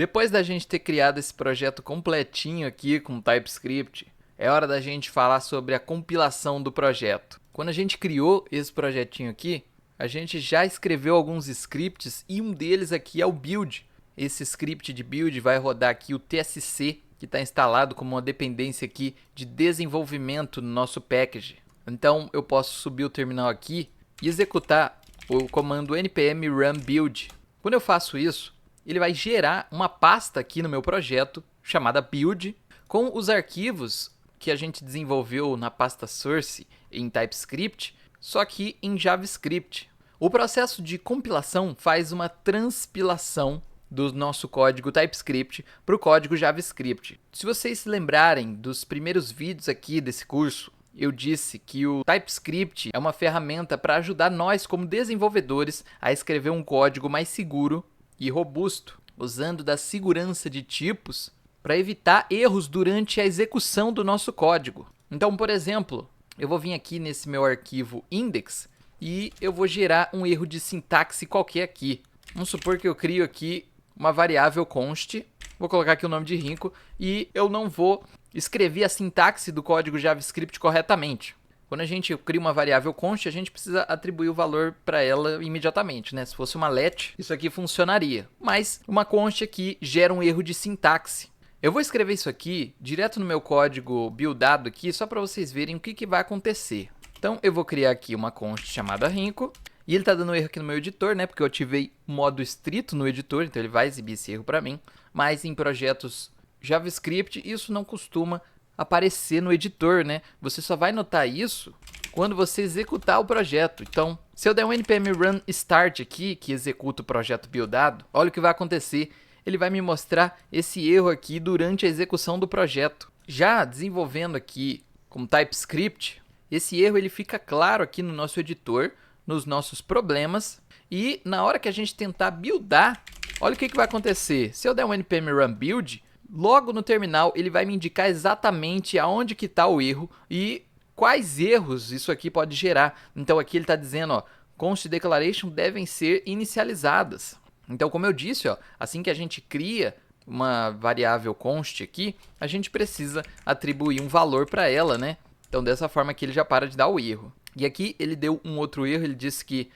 Depois da gente ter criado esse projeto completinho aqui com TypeScript, é hora da gente falar sobre a compilação do projeto. Quando a gente criou esse projetinho aqui, a gente já escreveu alguns scripts e um deles aqui é o build. Esse script de build vai rodar aqui o TSC, que está instalado como uma dependência aqui de desenvolvimento no nosso package. Então eu posso subir o terminal aqui e executar o comando npm run build. Quando eu faço isso, ele vai gerar uma pasta aqui no meu projeto chamada build com os arquivos que a gente desenvolveu na pasta source em TypeScript, só que em JavaScript. O processo de compilação faz uma transpilação do nosso código TypeScript para o código JavaScript. Se vocês se lembrarem dos primeiros vídeos aqui desse curso, eu disse que o TypeScript é uma ferramenta para ajudar nós como desenvolvedores a escrever um código mais seguro e robusto, usando da segurança de tipos para evitar erros durante a execução do nosso código. Então, por exemplo, eu vou vir aqui nesse meu arquivo index e eu vou gerar um erro de sintaxe qualquer aqui. Vamos supor que eu crio aqui uma variável const, vou colocar aqui o nome de Rinco e eu não vou escrever a sintaxe do código JavaScript corretamente. Quando a gente cria uma variável const, a gente precisa atribuir o valor para ela imediatamente, né? Se fosse uma let, isso aqui funcionaria. Mas uma const aqui gera um erro de sintaxe. Eu vou escrever isso aqui direto no meu código buildado aqui, só para vocês verem o que vai acontecer. Então eu vou criar aqui uma const chamada Rinco. E ele está dando erro aqui no meu editor, né? Porque eu ativei modo estrito no editor, então ele vai exibir esse erro para mim. Mas em projetos JavaScript, isso não costuma aparecer no editor, né? Você só vai notar isso quando você executar o projeto. Então, se eu der um npm run start aqui, que executa o projeto buildado, olha o que vai acontecer. Ele vai me mostrar esse erro aqui durante a execução do projeto. Já desenvolvendo aqui com TypeScript, esse erro ele fica claro aqui no nosso editor, nos nossos problemas, e na hora que a gente tentar buildar, olha o que vai acontecer. Se eu der um npm run build, logo no terminal ele vai me indicar exatamente aonde que está o erro e quais erros isso aqui pode gerar. Então aqui ele está dizendo, ó, const declaration devem ser inicializadas. Então, como eu disse, ó, assim que a gente cria uma variável const aqui, a gente precisa atribuir um valor para ela, né? Então, dessa forma aqui ele já para de dar o erro. E aqui ele deu um outro erro, ele disse que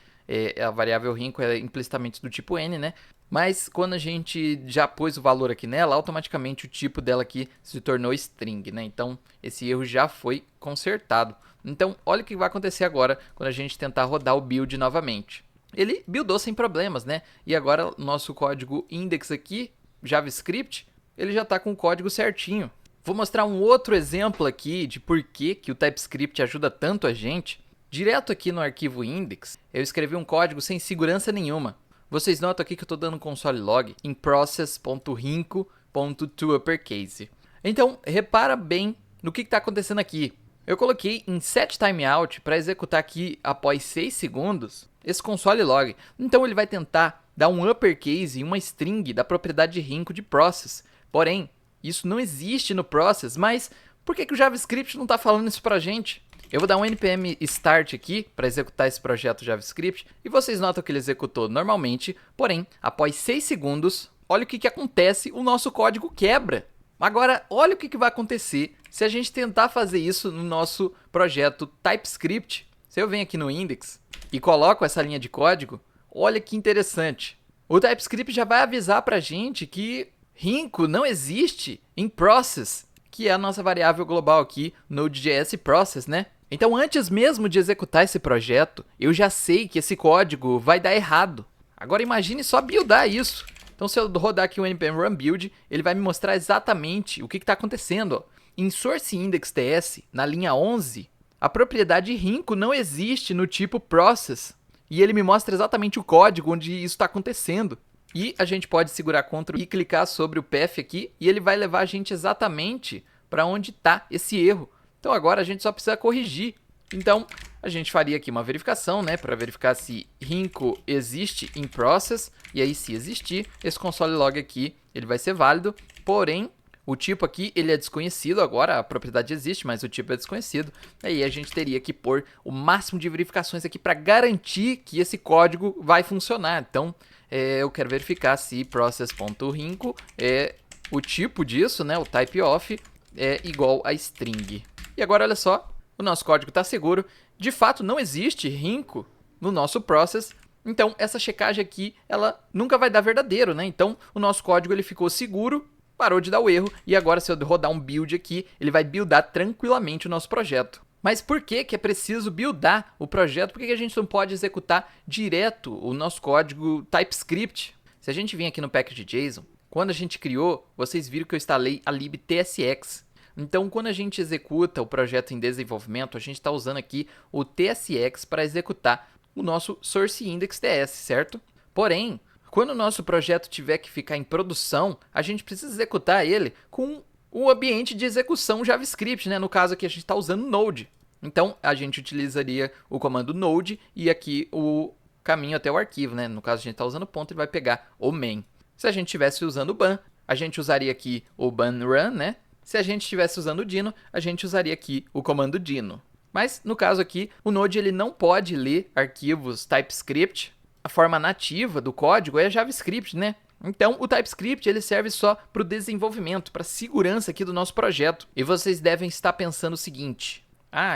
a variável Rinco é implicitamente do tipo n, né? Mas quando a gente já pôs o valor aqui nela, automaticamente o tipo dela aqui se tornou string, né? Então, esse erro já foi consertado. Então, olha o que vai acontecer agora quando a gente tentar rodar o build novamente. Ele buildou sem problemas, né? E agora nosso código index aqui, JavaScript, ele já está com o código certinho. Vou mostrar um outro exemplo aqui de por que o TypeScript ajuda tanto a gente. Direto aqui no arquivo index, eu escrevi um código sem segurança nenhuma. Vocês notam aqui que eu estou dando um console log em process.rinco.toUppercase. Então, repara bem no que está acontecendo aqui. Eu coloquei em setTimeout para executar aqui após 6 segundos esse console log. Então ele vai tentar dar um uppercase em uma string da propriedade Rinco de process. Porém, isso não existe no process, mas por que o JavaScript não está falando isso para a gente? Eu vou dar um npm start aqui para executar esse projeto JavaScript e vocês notam que ele executou normalmente, porém, após 6 segundos, olha o que acontece, o nosso código quebra. Agora, olha o que vai acontecer se a gente tentar fazer isso no nosso projeto TypeScript. Se eu venho aqui no index e coloco essa linha de código, olha que interessante. O TypeScript já vai avisar para a gente que Rinco não existe em process, que é a nossa variável global aqui, Node.js Process, né? Então, antes mesmo de executar esse projeto, eu já sei que esse código vai dar errado. Agora, imagine só buildar isso. Então, se eu rodar aqui o npm run build, ele vai me mostrar exatamente o que está acontecendo. Ó. Em source index.ts, na linha 11, a propriedade Rinco não existe no tipo process. E ele me mostra exatamente o código onde isso está acontecendo. E a gente pode segurar Ctrl e clicar sobre o path aqui e ele vai levar a gente exatamente para onde está esse erro. Então agora a gente só precisa corrigir. Então a gente faria aqui uma verificação, né, para verificar se Rinco existe em process. E aí, se existir, esse console log aqui ele vai ser válido. Porém, O tipo aqui, ele é desconhecido agora, a propriedade existe, mas o tipo é desconhecido. Aí a gente teria que pôr o máximo de verificações aqui para garantir que esse código vai funcionar. Então, eu quero verificar se process.rinco é o tipo disso, né, o type of, é igual a string. E agora, olha só, o nosso código está seguro. De fato, não existe rinco no nosso process. Então, essa checagem aqui, ela nunca vai dar verdadeiro, né? Então, o nosso código ele ficou seguro, parou de dar o erro, e agora se eu rodar um build aqui, ele vai buildar tranquilamente o nosso projeto. Mas por que é preciso buildar o projeto? Por que a gente não pode executar direto o nosso código TypeScript? Se a gente vir aqui no package.json, quando a gente criou, vocês viram que eu instalei a libtsx. Então, quando a gente executa o projeto em desenvolvimento, a gente está usando aqui o tsx para executar o nosso source index.ts, certo? Porém, quando o nosso projeto tiver que ficar em produção, a gente precisa executar ele com o ambiente de execução JavaScript, né? No caso aqui a gente está usando Node. Então, a gente utilizaria o comando Node e aqui o caminho até o arquivo, né? No caso a gente está usando ponto, ele vai pegar o main. Se a gente estivesse usando o ban, a gente usaria aqui o ban_run, né? Se a gente estivesse usando o Dino, a gente usaria aqui o comando Dino. Mas, no caso aqui, o Node ele não pode ler arquivos TypeScript. A forma nativa do código é JavaScript, né? Então, o TypeScript ele serve só para o desenvolvimento, para a segurança aqui do nosso projeto. E vocês devem estar pensando o seguinte: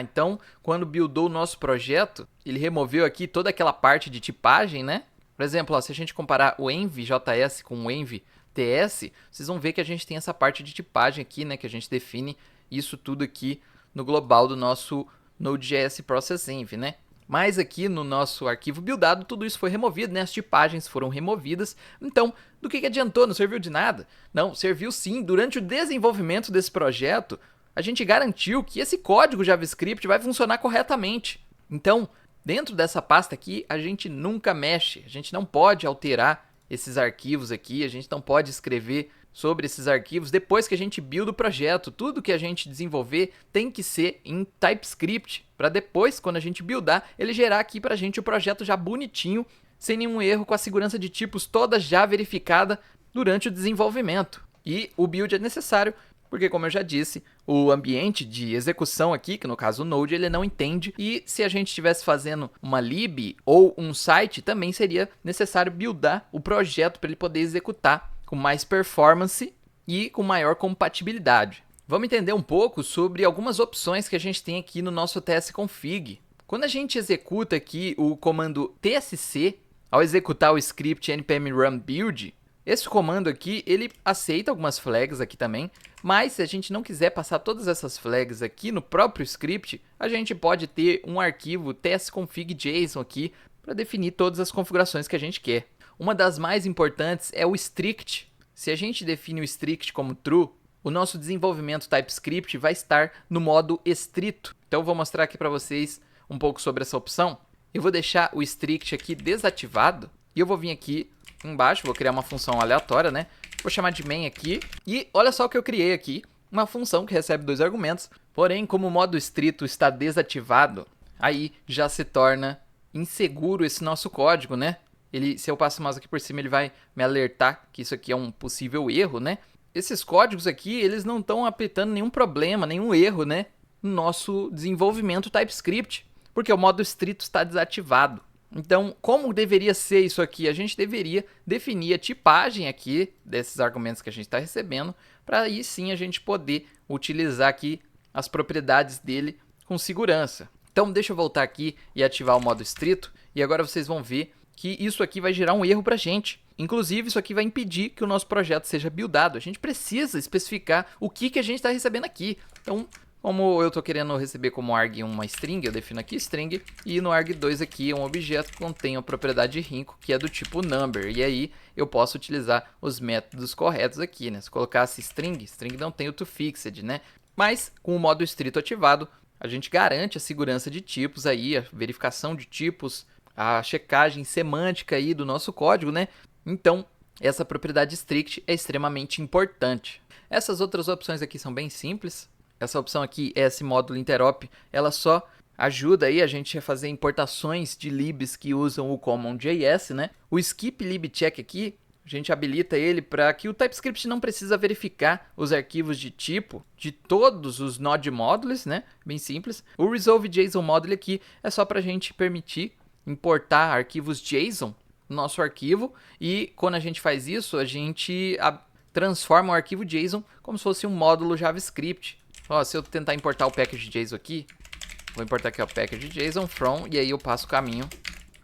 então, quando buildou o nosso projeto, ele removeu aqui toda aquela parte de tipagem, né? Por exemplo, se a gente comparar o env.js com o env.ts, vocês vão ver que a gente tem essa parte de tipagem aqui, né? Que a gente define isso tudo aqui no global do nosso Node.js Process Env, né? Mas aqui no nosso arquivo buildado, tudo isso foi removido, né? As tipagens foram removidas. Então, do que adiantou? Não serviu de nada? Não, serviu sim. Durante o desenvolvimento desse projeto, a gente garantiu que esse código JavaScript vai funcionar corretamente. Então, dentro dessa pasta aqui, a gente nunca mexe. A gente não pode alterar esses arquivos aqui, a gente não pode escrever sobre esses arquivos depois que a gente build o projeto. Tudo que a gente desenvolver tem que ser em TypeScript, para depois, quando a gente buildar, ele gerar aqui para a gente o projeto já bonitinho, sem nenhum erro, com a segurança de tipos toda já verificada durante o desenvolvimento. E o build é necessário, porque como eu já disse, o ambiente de execução aqui, que no caso o Node, ele não entende, e se a gente estivesse fazendo uma lib ou um site, também seria necessário buildar o projeto para ele poder executar com mais performance e com maior compatibilidade. Vamos entender um pouco sobre algumas opções que a gente tem aqui no nosso tsconfig. Quando a gente executa aqui o comando tsc, ao executar o script npm run build, esse comando aqui, ele aceita algumas flags aqui também, mas se a gente não quiser passar todas essas flags aqui no próprio script, a gente pode ter um arquivo tsconfig.json aqui para definir todas as configurações que a gente quer. Uma das mais importantes é o strict. Se a gente define o strict como true, o nosso desenvolvimento TypeScript vai estar no modo estrito. Então eu vou mostrar aqui para vocês um pouco sobre essa opção. Eu vou deixar o strict aqui desativado e eu vou vir aqui embaixo, vou criar uma função aleatória, né? Vou chamar de main aqui e olha só o que eu criei aqui, uma função que recebe 2 argumentos. Porém, como o modo estrito está desativado, aí já se torna inseguro esse nosso código, né? Se eu passo o mouse aqui por cima, ele vai me alertar que isso aqui é um possível erro, né? Esses códigos aqui, eles não estão apresentando nenhum problema, nenhum erro, né? No nosso desenvolvimento TypeScript, porque o modo estrito está desativado. Então, como deveria ser isso aqui? A gente deveria definir a tipagem aqui desses argumentos que a gente está recebendo, para aí sim a gente poder utilizar aqui as propriedades dele com segurança. Então, deixa eu voltar aqui e ativar o modo estrito, e agora vocês vão ver que isso aqui vai gerar um erro para a gente. Inclusive, isso aqui vai impedir que o nosso projeto seja buildado. A gente precisa especificar o que a gente está recebendo aqui. Então, como eu estou querendo receber como arg uma string, eu defino aqui string, e no arg2 aqui é um objeto que contém a propriedade rinco, que é do tipo number, e aí eu posso utilizar os métodos corretos aqui, né? Se colocasse string não tem o toFixed, né? Mas com o modo estrito ativado, a gente garante a segurança de tipos aí, a verificação de tipos, a checagem semântica aí do nosso código, né? Então, essa propriedade strict é extremamente importante. Essas outras opções aqui são bem simples. Essa opção aqui, esse módulo interop, ela só ajuda aí a gente a fazer importações de libs que usam o CommonJS, né? O skip lib check aqui a gente habilita ele para que o TypeScript não precisa verificar os arquivos de tipo de todos os Node modules, né? Bem simples. O Resolve JSON Module aqui é só para a gente permitir importar arquivos JSON no nosso arquivo, e quando a gente faz isso, a gente transforma o arquivo JSON como se fosse um módulo JavaScript. Ó, se eu tentar importar o package.json aqui, vou importar aqui o package.json from, e aí eu passo o caminho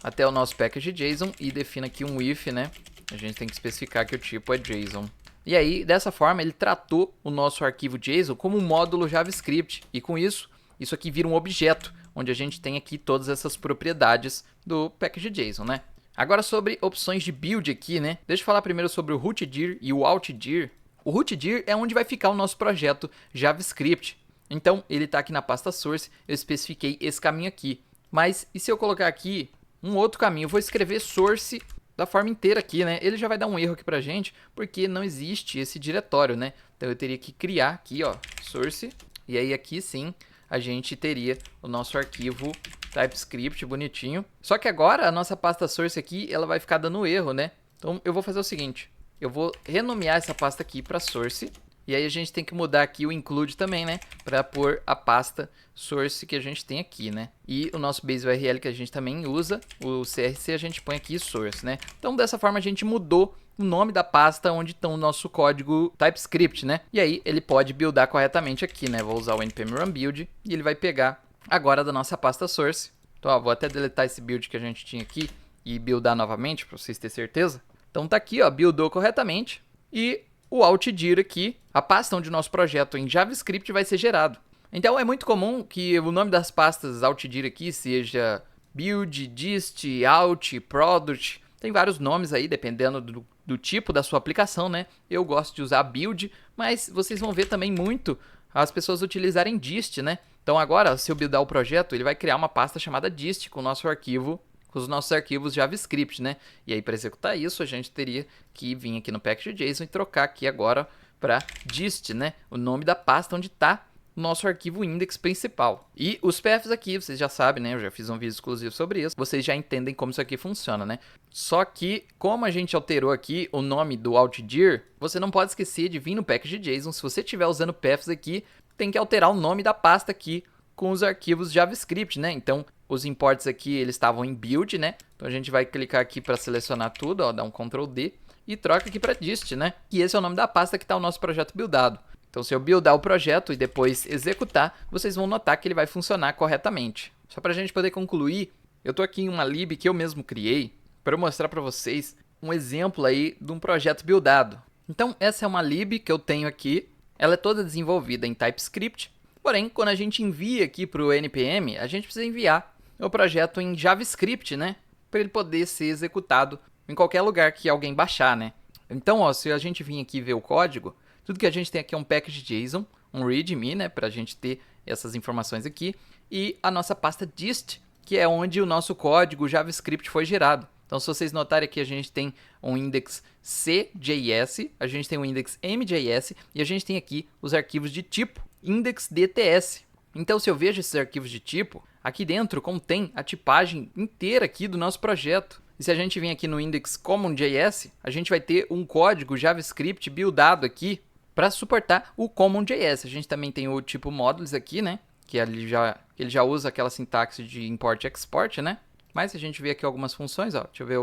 até o nosso package.json e defino aqui um if, né? A gente tem que especificar que o tipo é JSON. E aí, dessa forma, ele tratou o nosso arquivo JSON como um módulo JavaScript. E com isso, isso aqui vira um objeto, onde a gente tem aqui todas essas propriedades do package.json, né? Agora sobre opções de build aqui, né? Deixa eu falar primeiro sobre o rootdir e o altdir. O rootdir é onde vai ficar o nosso projeto JavaScript. Então, ele está aqui na pasta source, eu especifiquei esse caminho aqui. Mas, e se eu colocar aqui um outro caminho? Eu vou escrever source da forma inteira aqui, né? Ele já vai dar um erro aqui pra gente, porque não existe esse diretório, né? Então eu teria que criar aqui, ó, source, e aí aqui sim a gente teria o nosso arquivo TypeScript bonitinho. Só que agora a nossa pasta source aqui, ela vai ficar dando erro, né? Então eu vou fazer o seguinte, eu vou renomear essa pasta aqui para source, e aí a gente tem que mudar aqui o include também, né? Para pôr a pasta source que a gente tem aqui, né? E o nosso base URL que a gente também usa, o CRC, a gente põe aqui source, né? Então dessa forma a gente mudou o nome da pasta onde está o nosso código TypeScript, né? E aí ele pode buildar corretamente aqui, né? Vou usar o npm run build e ele vai pegar agora da nossa pasta source. Então, ó, vou até deletar esse build que a gente tinha aqui e buildar novamente para vocês terem certeza. Então tá aqui, ó, buildou corretamente. E o altdir aqui, a pasta onde o nosso projeto em JavaScript vai ser gerado. Então é muito comum que o nome das pastas altdir aqui seja build, dist, alt, product. Tem vários nomes aí, dependendo do tipo da sua aplicação, né? Eu gosto de usar build, mas vocês vão ver também muito as pessoas utilizarem dist, né? Então agora, se eu buildar o projeto, ele vai criar uma pasta chamada dist com o nosso arquivo, com os nossos arquivos JavaScript, né? E aí, para executar isso, a gente teria que vir aqui no package.json e trocar aqui agora para dist, né? O nome da pasta onde está o nosso arquivo index principal. E os paths aqui, vocês já sabem, né? Eu já fiz um vídeo exclusivo sobre isso. Vocês já entendem como isso aqui funciona, né? Só que, como a gente alterou aqui o nome do altdir, você não pode esquecer de vir no package.json. Se você estiver usando paths aqui, tem que alterar o nome da pasta aqui com os arquivos JavaScript, né? Então, os imports aqui, eles estavam em build, né? Então, a gente vai clicar aqui para selecionar tudo, ó, dar um Ctrl D e troca aqui para dist, né? E esse é o nome da pasta que está o nosso projeto buildado. Então, se eu buildar o projeto e depois executar, vocês vão notar que ele vai funcionar corretamente. Só para a gente poder concluir, eu estou aqui em uma lib que eu mesmo criei para mostrar para vocês um exemplo aí de um projeto buildado. Então, essa é uma lib que eu tenho aqui. Ela é toda desenvolvida em TypeScript. Porém, quando a gente envia aqui para o NPM, a gente precisa enviar o projeto em JavaScript, né? Para ele poder ser executado em qualquer lugar que alguém baixar, né? Então, ó, se a gente vir aqui ver o código, tudo que a gente tem aqui é um package.json, um readme, né? Para a gente ter essas informações aqui. E a nossa pasta dist, que é onde o nosso código JavaScript foi gerado. Então, se vocês notarem aqui, a gente tem um index CJS, a gente tem um index MJS e a gente tem aqui os arquivos de tipo index.dts. Então, se eu vejo esses arquivos de tipo, aqui dentro contém a tipagem inteira aqui do nosso projeto. E se a gente vir aqui no index common.js, a gente vai ter um código JavaScript buildado aqui para suportar o common.js. A gente também tem o tipo modules aqui, né? Que ele já usa aquela sintaxe de import e export, né? Mas se a gente vê aqui algumas funções, ó, deixa eu ver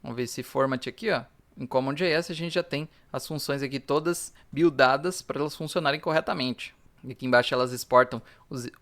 vamos ver esse format aqui, ó. Em common.js a gente já tem as funções aqui todas buildadas para elas funcionarem corretamente. E aqui embaixo elas exportam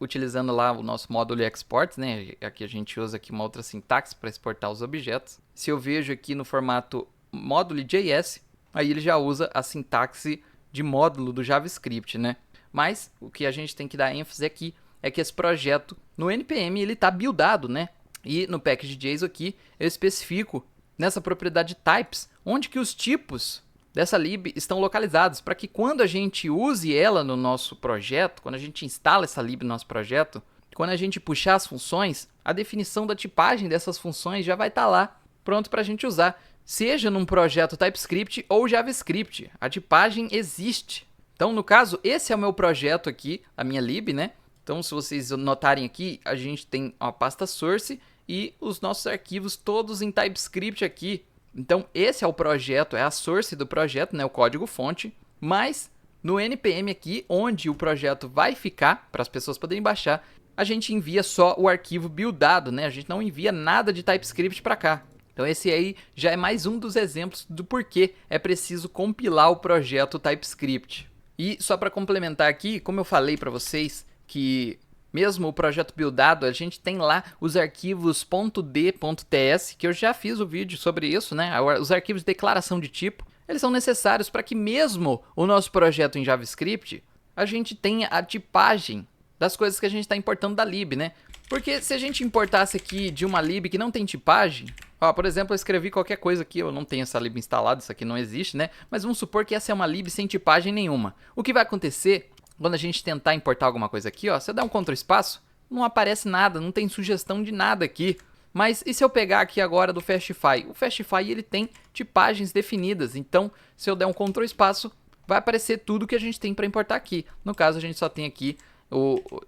utilizando lá o nosso módulo export, né? Aqui a gente usa aqui uma outra sintaxe para exportar os objetos. Se eu vejo aqui no formato módulo.js, aí ele já usa a sintaxe de módulo do JavaScript, né? Mas o que a gente tem que dar ênfase aqui é que esse projeto no NPM ele está buildado, né? E no package.json aqui eu especifico nessa propriedade types onde que os tipos dessa lib estão localizados, para que quando a gente use ela no nosso projeto, quando a gente instala essa lib no nosso projeto, quando a gente puxar as funções, a definição da tipagem dessas funções já vai estar lá, pronto para a gente usar. Seja num projeto TypeScript ou JavaScript, a tipagem existe. Então, no caso, esse é o meu projeto aqui, a minha lib, né? Então, se vocês notarem aqui, a gente tem uma pasta source e os nossos arquivos todos em TypeScript aqui. Então, esse é o projeto, é a source do projeto, né, o código-fonte, mas no NPM aqui, onde o projeto vai ficar, para as pessoas poderem baixar, a gente envia só o arquivo buildado, né? A gente não envia nada de TypeScript para cá. Então esse aí já é mais um dos exemplos do porquê é preciso compilar o projeto TypeScript. E só para complementar aqui, como eu falei para vocês que mesmo o projeto buildado, a gente tem lá os arquivos .d.ts, que eu já fiz o vídeo sobre isso, né? Os arquivos de declaração de tipo, eles são necessários para que mesmo o nosso projeto em JavaScript, a gente tenha a tipagem das coisas que a gente está importando da lib, né? Porque se a gente importasse aqui de uma lib que não tem tipagem, ó, por exemplo, eu escrevi qualquer coisa aqui, eu não tenho essa lib instalada, isso aqui não existe, né? Mas vamos supor que essa é uma lib sem tipagem nenhuma. O que vai acontecer quando a gente tentar importar alguma coisa aqui, ó, se eu der um Ctrl espaço, não aparece nada, não tem sugestão de nada aqui. Mas e se eu pegar aqui agora do Fastify? O Fastify ele tem tipagens definidas, então se eu der um Ctrl espaço, vai aparecer tudo que a gente tem para importar aqui. No caso, a gente só tem aqui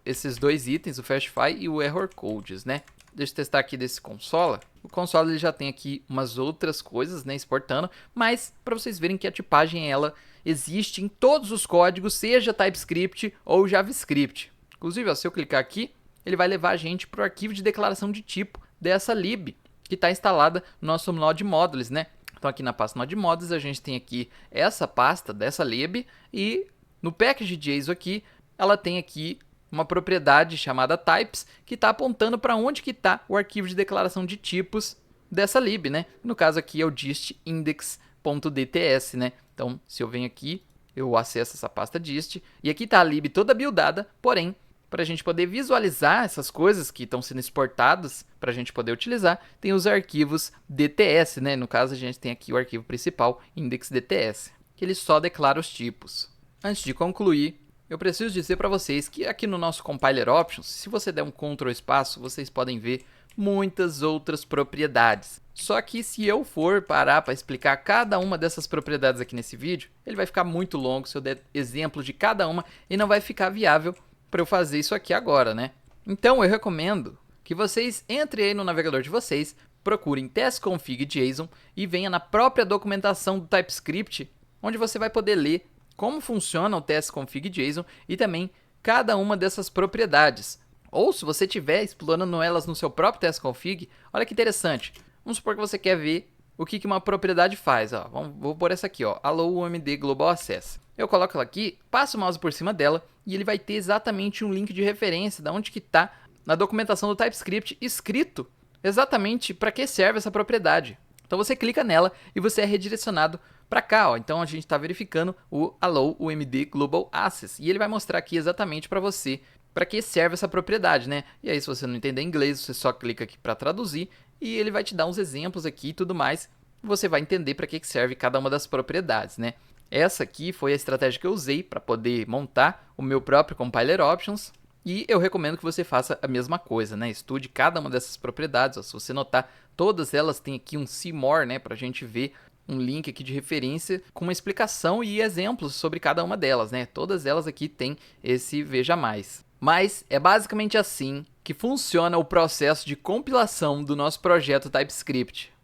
esses dois itens, o Fastify e o Error Codes, né? Deixa eu testar aqui desse console. O console ele já tem aqui umas outras coisas, né, exportando, mas para vocês verem que a tipagem ela existe em todos os códigos, seja TypeScript ou JavaScript. Inclusive, ó, se eu clicar aqui, ele vai levar a gente para o arquivo de declaração de tipo dessa lib que está instalada no nosso Node Modules, né? Então aqui na pasta Node Modules a gente tem aqui essa pasta dessa lib e no package.json aqui ela tem aqui uma propriedade chamada types que está apontando para onde que está o arquivo de declaração de tipos dessa lib, né? No caso aqui é o dist index.dts, né? Então, se eu venho aqui, eu acesso essa pasta dist e aqui está a lib toda buildada, porém, para a gente poder visualizar essas coisas que estão sendo exportadas, para a gente poder utilizar, tem os arquivos DTS, né? No caso, a gente tem aqui o arquivo principal, index.dts, que ele só declara os tipos. Antes de concluir, eu preciso dizer para vocês que aqui no nosso Compiler Options, se você der um Ctrl espaço, vocês podem ver muitas outras propriedades. Só que se eu for parar para explicar cada uma dessas propriedades aqui nesse vídeo, ele vai ficar muito longo se eu der exemplo de cada uma e não vai ficar viável para eu fazer isso aqui agora, né? Então eu recomendo que vocês entrem aí no navegador de vocês, procurem testconfig.json e venha na própria documentação do TypeScript, onde você vai poder ler como funciona o testconfig.json e também cada uma dessas propriedades. Ou se você estiver explorando elas no seu próprio testconfig, olha que interessante. Vamos supor que você quer ver o que uma propriedade faz. Ó, vou pôr essa aqui, ó, allow UMD Global Access. Eu coloco ela aqui, passo o mouse por cima dela e ele vai ter exatamente um link de referência de onde que está na documentação do TypeScript escrito exatamente para que serve essa propriedade. Então você clica nela e você é redirecionado para cá, ó. Então a gente está verificando o allow UMD Global Access e ele vai mostrar aqui exatamente para você para que serve essa propriedade, né? E aí se você não entender inglês, você só clica aqui para traduzir e ele vai te dar uns exemplos aqui e tudo mais. Você vai entender para que serve cada uma das propriedades, né? Essa aqui foi a estratégia que eu usei para poder montar o meu próprio Compiler Options e eu recomendo que você faça a mesma coisa, né? Estude cada uma dessas propriedades, ó. Se você notar, todas elas têm aqui um see more, né? Para a gente ver um link aqui de referência com uma explicação e exemplos sobre cada uma delas, né? Todas elas aqui têm esse veja mais. Mas é basicamente assim que funciona o processo de compilação do nosso projeto TypeScript.